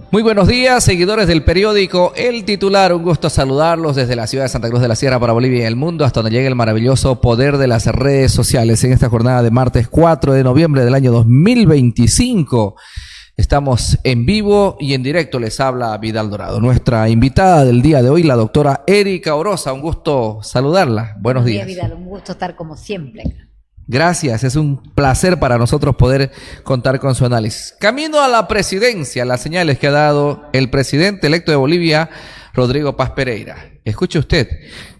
Muy buenos días, seguidores del periódico El Titular. Un gusto saludarlos desde la ciudad de Santa Cruz de la Sierra para Bolivia y el mundo, hasta donde llegue el maravilloso poder de las redes sociales. En esta jornada de martes 4 de noviembre del año 2025, estamos en vivo y en directo. Les habla Vidal Dorado. Nuestra invitada del día de hoy, la doctora Erika Oroza. Un gusto saludarla. Buenos días. Vidal, un gusto estar como siempre. Gracias, es un placer para nosotros poder contar con su análisis. Camino a la presidencia, las señales que ha dado el presidente electo de Bolivia, Rodrigo Paz Pereira. Escuche usted,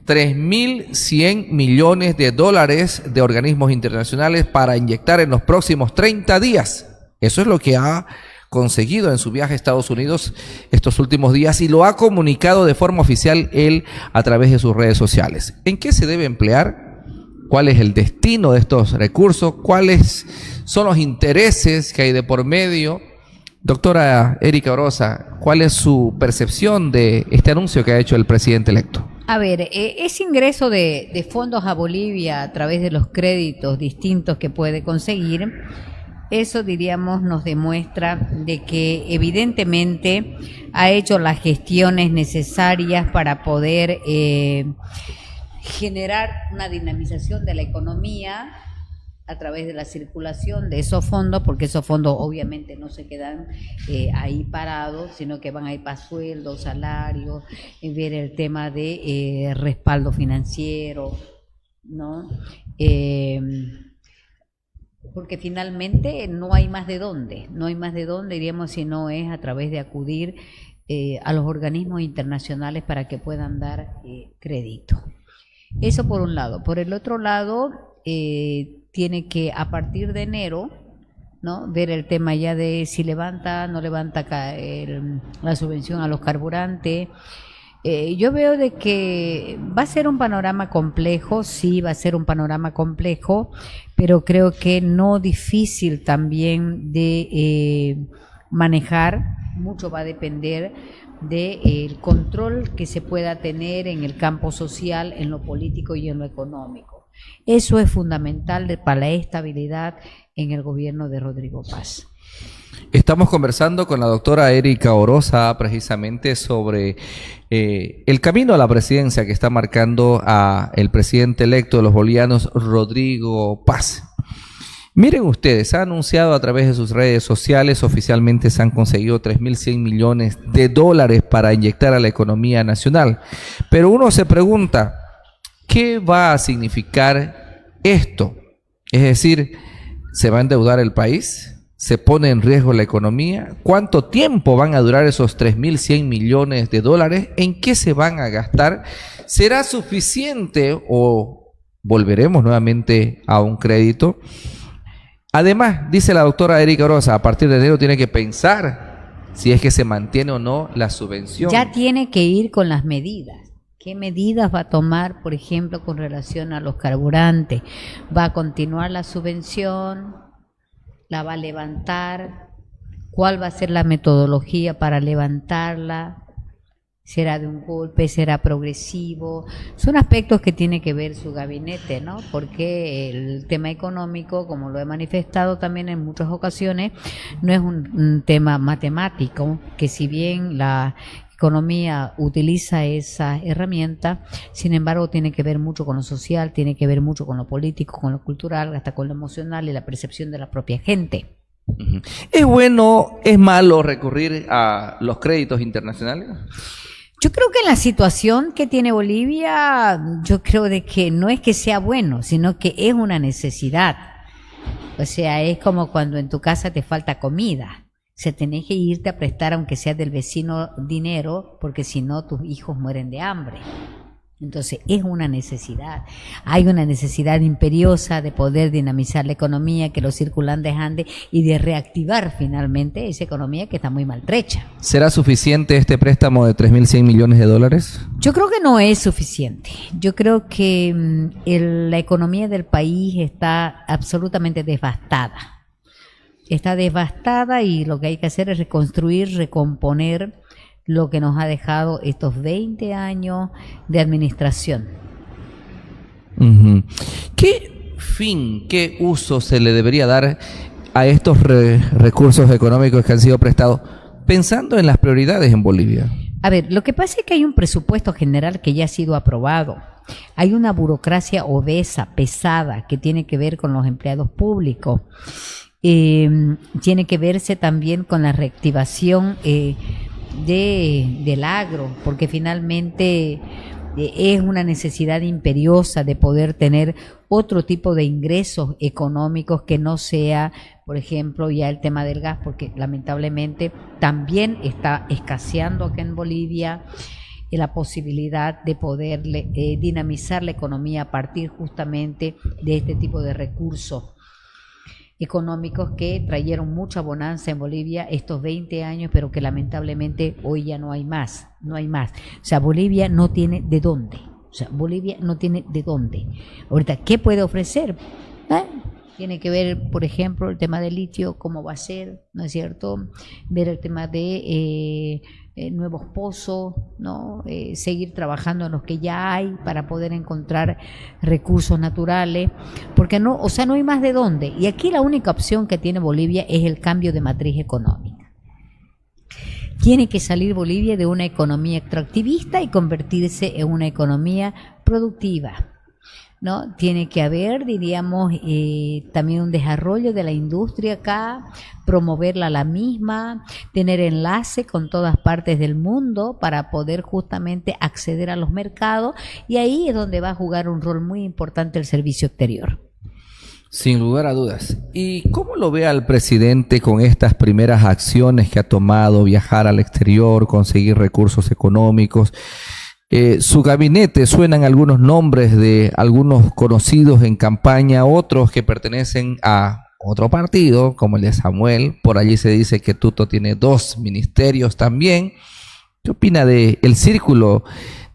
3.100 millones de dólares de organismos internacionales para inyectar en los próximos 30 días. Eso es lo que ha conseguido en su viaje a Estados Unidos estos últimos días y lo ha comunicado de forma oficial él a través de sus redes sociales. ¿En qué se debe emplear? ¿Cuál es el destino de estos recursos? ¿Cuáles son los intereses que hay de por medio? Doctora Erika Oroza, ¿cuál es su percepción de este anuncio que ha hecho el presidente electo? A ver, ese ingreso de fondos a Bolivia a través de los créditos distintos que puede conseguir, eso diríamos nos demuestra de que evidentemente ha hecho las gestiones necesarias para poder generar una dinamización de la economía a través de la circulación de esos fondos, porque esos fondos obviamente no se quedan ahí parados, sino que van a ir para sueldos, salarios, ver el tema de respaldo financiero, ¿no? Porque finalmente no hay más de dónde, diríamos, si no es a través de acudir a los organismos internacionales para que puedan dar crédito. Eso por un lado. Por el otro lado, tiene que a partir de enero, ¿no?, ver el tema ya de si levanta, no levanta la subvención a los carburantes. Yo veo de que va a ser un panorama complejo, sí, va a ser un panorama complejo, pero creo que no difícil también de manejar. Mucho va a depender del control que se pueda tener en el campo social, en lo político y en lo económico. Eso es fundamental para la estabilidad en el gobierno de Rodrigo Paz. Estamos conversando con la doctora Erika Oroza precisamente sobre el camino a la presidencia que está marcando a el presidente electo de los bolivianos, Rodrigo Paz. Miren ustedes, ha anunciado a través de sus redes sociales, oficialmente se han conseguido 3.100 millones de dólares para inyectar a la economía nacional. Pero uno se pregunta, ¿qué va a significar esto? Es decir, ¿se va a endeudar el país? ¿Se pone en riesgo la economía? ¿Cuánto tiempo van a durar esos 3.100 millones de dólares? ¿En qué se van a gastar? ¿Será suficiente o volveremos nuevamente a un crédito? Además, dice la doctora Erika Oroza, a partir de enero tiene que pensar si es que se mantiene o no la subvención. Ya tiene que ir con las medidas. ¿Qué medidas va a tomar, por ejemplo, con relación a los carburantes? ¿Va a continuar la subvención? ¿La va a levantar? ¿Cuál va a ser la metodología para levantarla? ¿Será de un golpe? ¿Será progresivo? Son aspectos que tiene que ver su gabinete, ¿no? Porque el tema económico, como lo he manifestado también en muchas ocasiones, no es un tema matemático, que si bien la economía utiliza esa herramienta, sin embargo tiene que ver mucho con lo social, tiene que ver mucho con lo político, con lo cultural, hasta con lo emocional y la percepción de la propia gente. ¿Es bueno, es malo recurrir a los créditos internacionales? Yo creo que en la situación que tiene Bolivia, yo creo de que no es que sea bueno, sino que es una necesidad. O sea, es como cuando en tu casa te falta comida. O sea, tenés que irte a prestar, aunque sea del vecino, dinero, porque si no tus hijos mueren de hambre. Entonces es una necesidad, hay una necesidad imperiosa de poder dinamizar la economía, que los circulantes anden y de reactivar finalmente esa economía que está muy maltrecha. ¿Será suficiente este préstamo de 3.100 millones de dólares? Yo creo que no es suficiente. Yo creo que la economía del país está absolutamente devastada. Está devastada y lo que hay que hacer es reconstruir, recomponer lo que nos ha dejado estos 20 años de administración. ¿Qué fin, qué uso se le debería dar a estos recursos económicos que han sido prestados? pensando en las prioridades en Bolivia. A ver, lo que pasa es que hay un presupuesto general que ya ha sido aprobado. Hay una burocracia obesa, pesada, que tiene que ver con los empleados públicos. Tiene que verse también con la reactivación del agro, porque finalmente es una necesidad imperiosa de poder tener otro tipo de ingresos económicos que no sea, por ejemplo, ya el tema del gas, porque lamentablemente también está escaseando acá en Bolivia la posibilidad de poder dinamizar la economía a partir justamente de este tipo de recursos económicos que trajeron mucha bonanza en Bolivia estos 20 años, pero que lamentablemente hoy ya no hay más, no hay más. O sea, Bolivia no tiene de dónde. O sea, Bolivia no tiene de dónde. Ahorita, ¿qué puede ofrecer? Tiene que ver, por ejemplo, el tema del litio, cómo va a ser, ¿no es cierto? Ver el tema de nuevos pozos, ¿no? Seguir trabajando en los que ya hay para poder encontrar recursos naturales, porque no, o sea, no hay más de dónde. Y aquí la única opción que tiene Bolivia es el cambio de matriz económica. Tiene que salir Bolivia de una economía extractivista y convertirse en una economía productiva, ¿no? Tiene que haber, diríamos, también un desarrollo de la industria acá, promoverla la misma, tener enlace con todas partes del mundo para poder justamente acceder a los mercados, y ahí es donde va a jugar un rol muy importante el servicio exterior. Sin lugar a dudas. ¿Y cómo lo ve al presidente con estas primeras acciones que ha tomado, viajar al exterior, conseguir recursos económicos? Su gabinete, suenan algunos nombres de algunos conocidos en campaña, otros que pertenecen a otro partido, como el de Samuel. Por allí se dice que Tuto tiene 2 ministerios también. ¿Qué opina de el círculo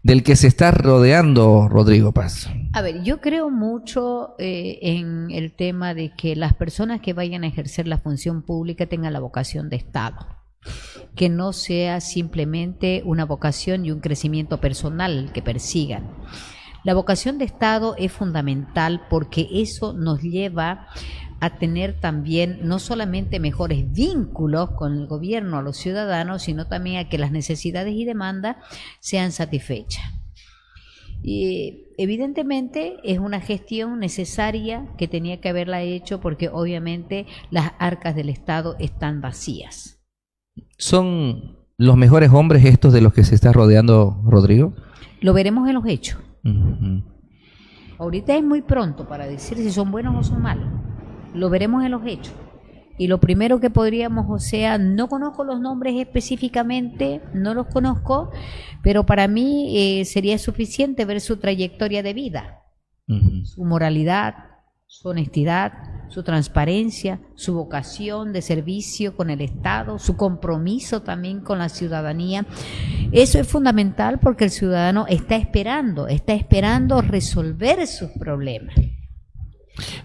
del que se está rodeando Rodrigo Paz? A ver, yo creo mucho en el tema de que las personas que vayan a ejercer la función pública tengan la vocación de Estado, que no sea simplemente una vocación y un crecimiento personal que persigan. La vocación de Estado es fundamental porque eso nos lleva a tener también no solamente mejores vínculos con el gobierno, a los ciudadanos, sino también a que las necesidades y demandas sean satisfechas. Y evidentemente es una gestión necesaria que tenía que haberla hecho porque obviamente las arcas del Estado están vacías. ¿Son los mejores hombres estos de los que se está rodeando Rodrigo? Lo veremos en los hechos. Uh-huh. Ahorita es muy pronto para decir si son buenos o son malos. Lo veremos en los hechos. Y lo primero que podríamos, o sea, no conozco los nombres específicamente, no los conozco, pero para mí sería suficiente ver su trayectoria de vida, su moralidad, su honestidad, su transparencia, su vocación de servicio con el Estado, su compromiso también con la ciudadanía. Eso es fundamental porque el ciudadano está esperando resolver sus problemas.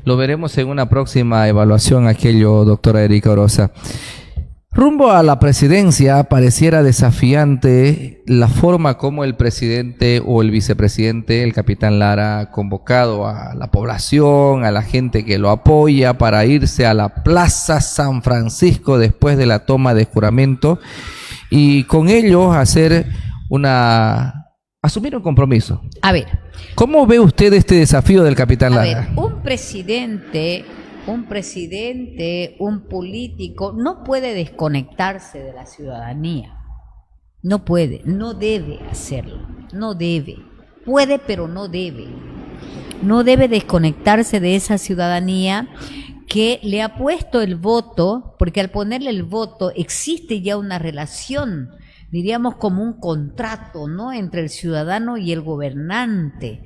Lo veremos en una próxima evaluación, aquello, doctora Erika Orosa. Rumbo a la presidencia, pareciera desafiante la forma como el presidente o el vicepresidente, el capitán Lara, ha convocado a la población, a la gente que lo apoya para irse a la Plaza San Francisco después de la toma de juramento y con ello asumir un compromiso. A ver, ¿cómo ve usted este desafío del capitán Lara? A ver, un presidente, un político no puede desconectarse de la ciudadanía. No puede, no debe hacerlo, no debe. Puede, pero no debe. No debe desconectarse de esa ciudadanía que le ha puesto el voto, porque al ponerle el voto existe ya una relación, diríamos como un contrato, ¿no?, entre el ciudadano y el gobernante.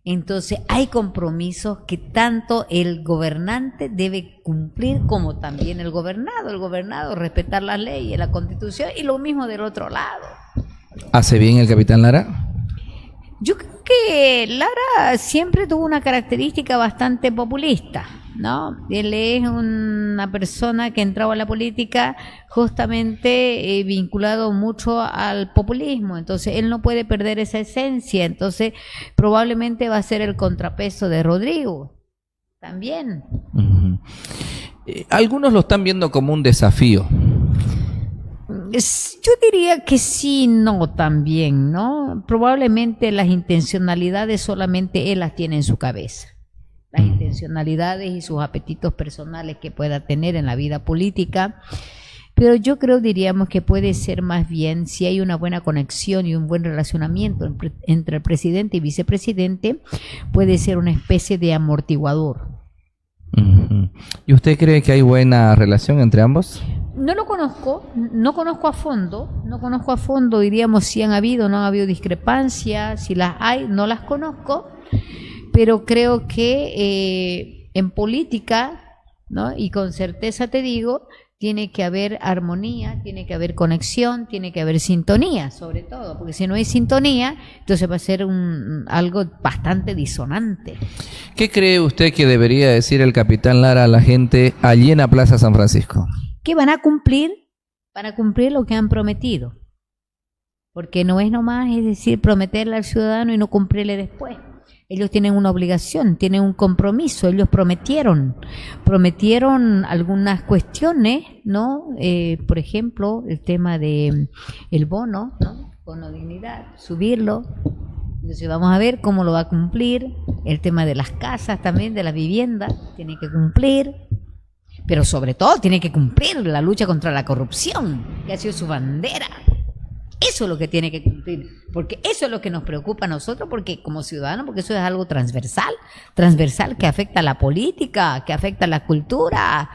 Entonces hay compromisos que tanto el gobernante debe cumplir como también el gobernado respetar las leyes, la Constitución, y lo mismo del otro lado. ¿Hace bien el capitán Lara? Yo creo que Lara siempre tuvo una característica bastante populista, ¿no? Él es una persona que entraba a la política justamente vinculado mucho al populismo, entonces él no puede perder esa esencia, entonces probablemente va a ser el contrapeso de Rodrigo también. Algunos lo están viendo como un desafío. Yo diría que sí, no también, ¿no? Probablemente las intencionalidades solamente él las tiene en su cabeza. Las intencionalidades y sus apetitos personales que pueda tener en la vida política. Pero yo creo, diríamos, que puede ser más bien, si hay una buena conexión y un buen relacionamiento entre el presidente y vicepresidente, puede ser una especie de amortiguador. ¿Y usted cree que hay buena relación entre ambos? No lo conozco, no conozco a fondo, diríamos, si han habido o no han habido discrepancias, si las hay, no las conozco, pero creo que en política, ¿no? Y con certeza te digo, tiene que haber armonía, tiene que haber conexión, tiene que haber sintonía, sobre todo, porque si no hay sintonía, entonces va a ser algo bastante disonante. ¿Qué cree usted que debería decir el capitán Lara a la gente allí en la Plaza San Francisco? Que van a cumplir lo que han prometido, porque no es nomás, es decir, prometerle al ciudadano y no cumplirle después. Ellos tienen una obligación, tienen un compromiso, ellos prometieron algunas cuestiones, ¿no? Por ejemplo, el tema de el bono, ¿no? Bono dignidad, subirlo. Entonces vamos a ver cómo lo va a cumplir. El tema de las casas también, de la vivienda, tiene que cumplir. Pero sobre todo tiene que cumplir la lucha contra la corrupción, que ha sido su bandera. Eso es lo que tiene que cumplir, porque eso es lo que nos preocupa a nosotros, porque como ciudadanos, porque eso es algo transversal que afecta a la política, que afecta a la cultura,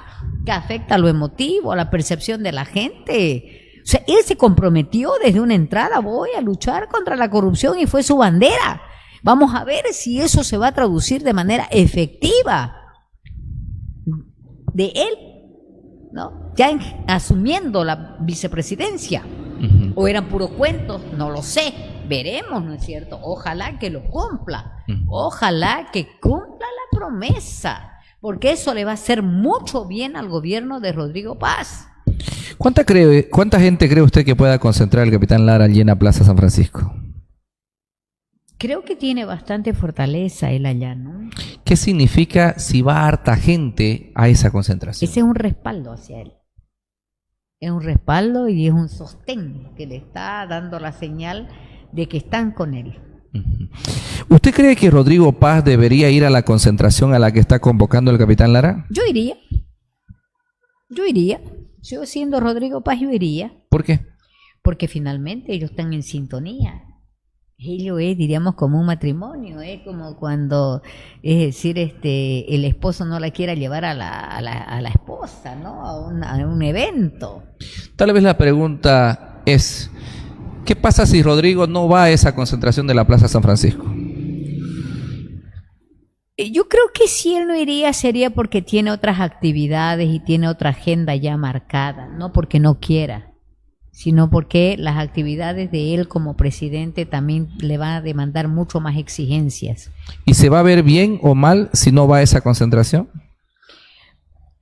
que afecta a lo emotivo, a la percepción de la gente. O sea, él se comprometió desde una entrada, voy a luchar contra la corrupción, y fue su bandera. Vamos a ver si eso se va a traducir de manera efectiva de él, ¿no? Ya asumiendo la vicepresidencia. O eran puros cuentos, no lo sé, veremos, ¿no es cierto? Ojalá que lo cumpla, ojalá que cumpla la promesa, porque eso le va a hacer mucho bien al gobierno de Rodrigo Paz. ¿Cuánta gente cree usted que pueda concentrar el capitán Lara allí en la Plaza San Francisco? Creo que tiene bastante fortaleza él allá, ¿no? ¿Qué significa si va harta gente a esa concentración? Ese es un respaldo hacia él. Es un respaldo y es un sostén que le está dando la señal de que están con él. ¿Usted cree que Rodrigo Paz debería ir a la concentración a la que está convocando el capitán Lara? Yo iría. Yo siendo Rodrigo Paz, yo iría. ¿Por qué? Porque finalmente ellos están en sintonía. Ello es, diríamos, como un matrimonio, es como cuando, es decir, el esposo no la quiera llevar a la esposa, ¿no? A un evento. Tal vez la pregunta es, ¿qué pasa si Rodrigo no va a esa concentración de la Plaza San Francisco? Yo creo que si él no iría sería porque tiene otras actividades y tiene otra agenda ya marcada, no porque no quiera, sino porque las actividades de él como presidente también le van a demandar mucho más exigencias. ¿Y se va a ver bien o mal si no va a esa concentración?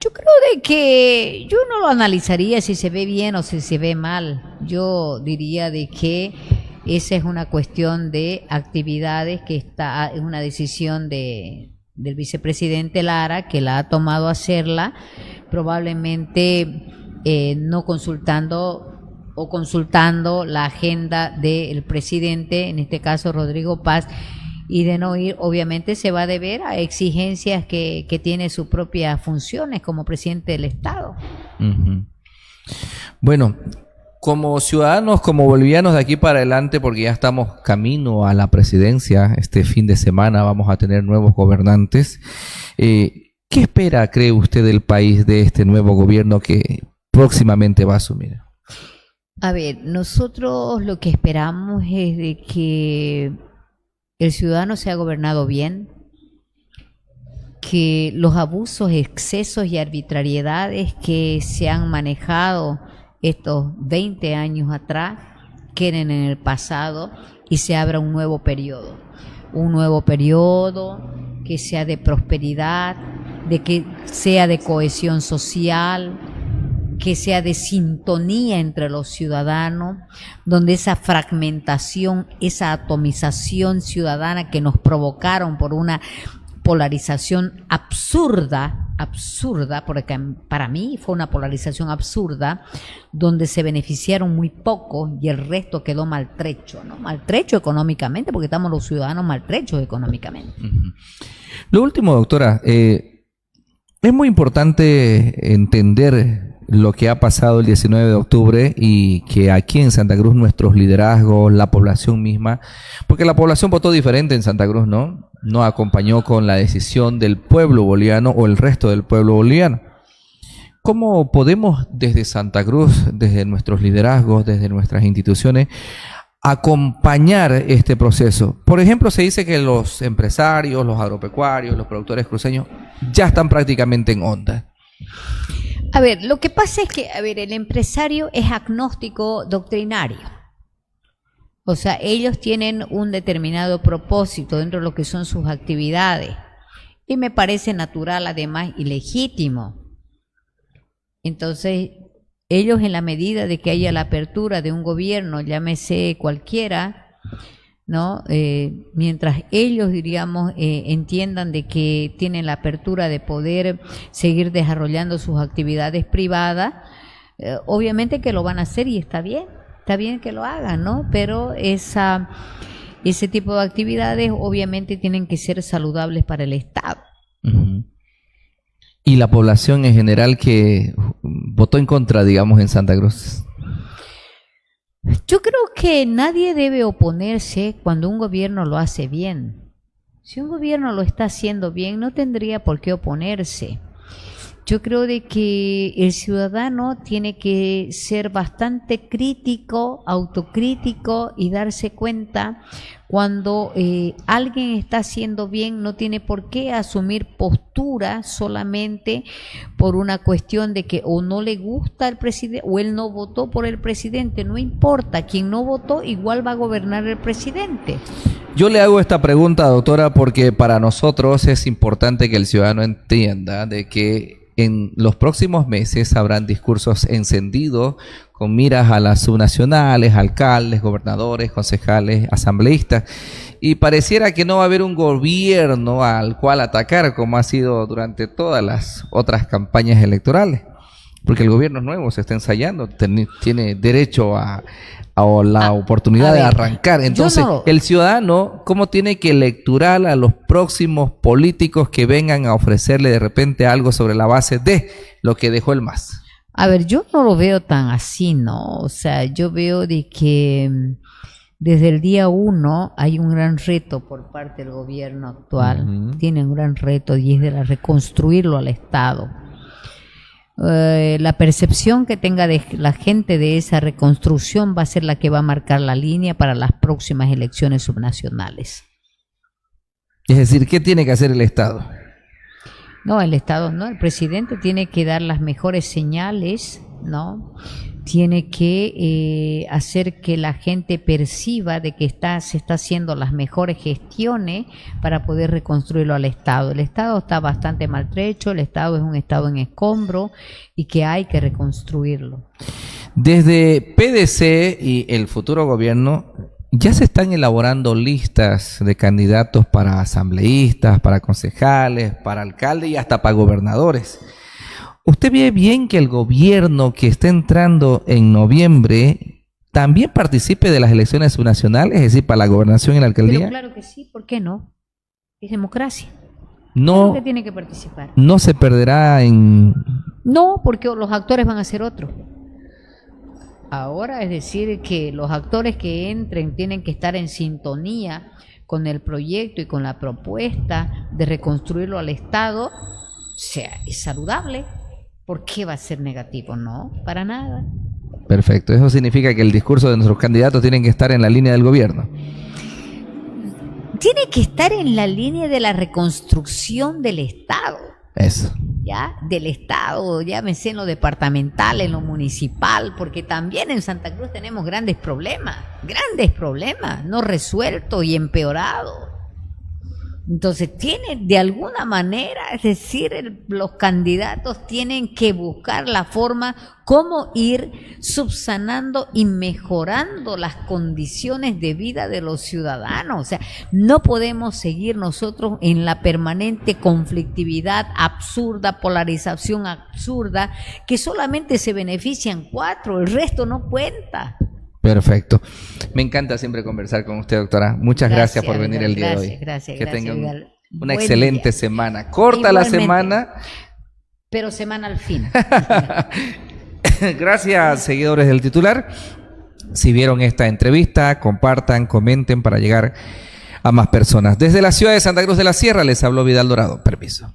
Yo creo de que yo no lo analizaría si se ve bien o si se ve mal. Yo diría de que esa es una cuestión de actividades que es una decisión del vicepresidente Lara, que la ha tomado hacerla, probablemente no consultando o consultando la agenda del presidente, en este caso Rodrigo Paz, y de no ir, obviamente se va a deber a exigencias que tiene sus propias funciones como presidente del Estado. Bueno, como ciudadanos, como bolivianos de aquí para adelante, porque ya estamos camino a la presidencia, este fin de semana vamos a tener nuevos gobernantes, ¿qué espera, cree usted, del país de este nuevo gobierno que próximamente va a asumir? A ver, nosotros lo que esperamos es de que el ciudadano sea gobernado bien, que los abusos, excesos y arbitrariedades que se han manejado estos 20 años atrás queden en el pasado y se abra un nuevo periodo que sea de prosperidad, de que sea de cohesión social, que sea de sintonía entre los ciudadanos, donde esa fragmentación, esa atomización ciudadana que nos provocaron por polarización absurda, porque para mí fue una polarización absurda, donde se beneficiaron muy pocos y el resto quedó maltrecho, ¿no? Maltrecho económicamente, porque estamos los ciudadanos maltrechos económicamente. Lo último, doctora, es muy importante entender lo que ha pasado el 19 de octubre y que aquí en Santa Cruz nuestros liderazgos, la población misma, porque la población votó diferente en Santa Cruz, ¿no? No acompañó con la decisión del pueblo boliviano o el resto del pueblo boliviano. ¿Cómo podemos desde Santa Cruz, desde nuestros liderazgos, desde nuestras instituciones, acompañar este proceso? Por ejemplo, se dice que los empresarios, los agropecuarios, los productores cruceños ya están prácticamente en onda. A ver, lo que pasa es que, el empresario es agnóstico doctrinario. O sea, ellos tienen un determinado propósito dentro de lo que son sus actividades. Y me parece natural, además, y legítimo. Entonces, ellos, en la medida de que haya la apertura de un gobierno, llámese cualquiera, ¿no? Mientras ellos, diríamos, entiendan de que tienen la apertura de poder seguir desarrollando sus actividades privadas, obviamente que lo van a hacer y está bien que lo hagan, ¿no? Pero ese tipo de actividades obviamente tienen que ser saludables para el Estado. Uh-huh. Y la población en general que votó en contra, digamos, en Santa Cruz. Yo creo que nadie debe oponerse cuando un gobierno lo hace bien. Si un gobierno lo está haciendo bien, no tendría por qué oponerse. Yo creo de que el ciudadano tiene que ser bastante crítico, autocrítico y darse cuenta cuando alguien está haciendo bien. No tiene por qué asumir postura solamente por una cuestión de que o no le gusta el presidente o él no votó por el presidente. No importa, quien no votó igual va a gobernar el presidente. Yo le hago esta pregunta, doctora, porque para nosotros es importante que el ciudadano entienda de que en los próximos meses habrán discursos encendidos con miras a las subnacionales, alcaldes, gobernadores, concejales, asambleístas, y pareciera que no va a haber un gobierno al cual atacar como ha sido durante todas las otras campañas electorales, porque el gobierno es nuevo, se está ensayando, tiene derecho a la oportunidad de arrancar. Entonces, el ciudadano, ¿cómo tiene que lecturar a los próximos políticos que vengan a ofrecerle de repente algo sobre la base de lo que dejó el MAS? A ver, yo no lo veo tan así, ¿no? O sea, yo veo de que desde el día 1 hay un gran reto por parte del gobierno actual. Uh-huh. Tiene un gran reto y es de reconstruirlo al Estado. La percepción que tenga de la gente de esa reconstrucción va a ser la que va a marcar la línea para las próximas elecciones subnacionales. Es decir, ¿qué tiene que hacer el Estado? No, el Estado no, el presidente tiene que dar las mejores señales, ¿no? Tiene que hacer que la gente perciba de que se está haciendo las mejores gestiones para poder reconstruirlo al Estado. El Estado está bastante maltrecho, el Estado es un Estado en escombro y que hay que reconstruirlo. Desde PDC y el futuro gobierno ya se están elaborando listas de candidatos para asambleístas, para concejales, para alcaldes y hasta para gobernadores. ¿Usted ve bien que el gobierno que está entrando en noviembre también participe de las elecciones subnacionales, es decir, para la gobernación y la alcaldía? Pero claro que sí, ¿por qué no? Es democracia. No, claro que tiene que participar. No se perderá en... No, porque los actores van a ser otros. Ahora, es decir, que los actores que entren tienen que estar en sintonía con el proyecto y con la propuesta de reconstruirlo al Estado. O sea, es saludable. ¿Por qué va a ser negativo? No, para nada. Perfecto. Eso significa que el discurso de nuestros candidatos tiene que estar en la línea del gobierno. Tiene que estar en la línea de la reconstrucción del Estado. Eso. Ya, del Estado, llámese en lo departamental, en lo municipal, porque también en Santa Cruz tenemos grandes problemas, no resueltos y empeorados. Entonces, de alguna manera, es decir, los candidatos tienen que buscar la forma cómo ir subsanando y mejorando las condiciones de vida de los ciudadanos. O sea, no podemos seguir nosotros en la permanente conflictividad absurda, polarización absurda, que solamente se benefician 4, el resto no cuenta. Perfecto. Me encanta siempre conversar con usted, doctora. Muchas gracias por venir el día de hoy. Gracias. Que tengan una Buen excelente día. semana. Corta Igualmente, la semana. pero semana al fin. Gracias, seguidores del titular. Si vieron esta entrevista, compartan, comenten para llegar a más personas. Desde la ciudad de Santa Cruz de la Sierra les habló Vidal Dorado. Permiso.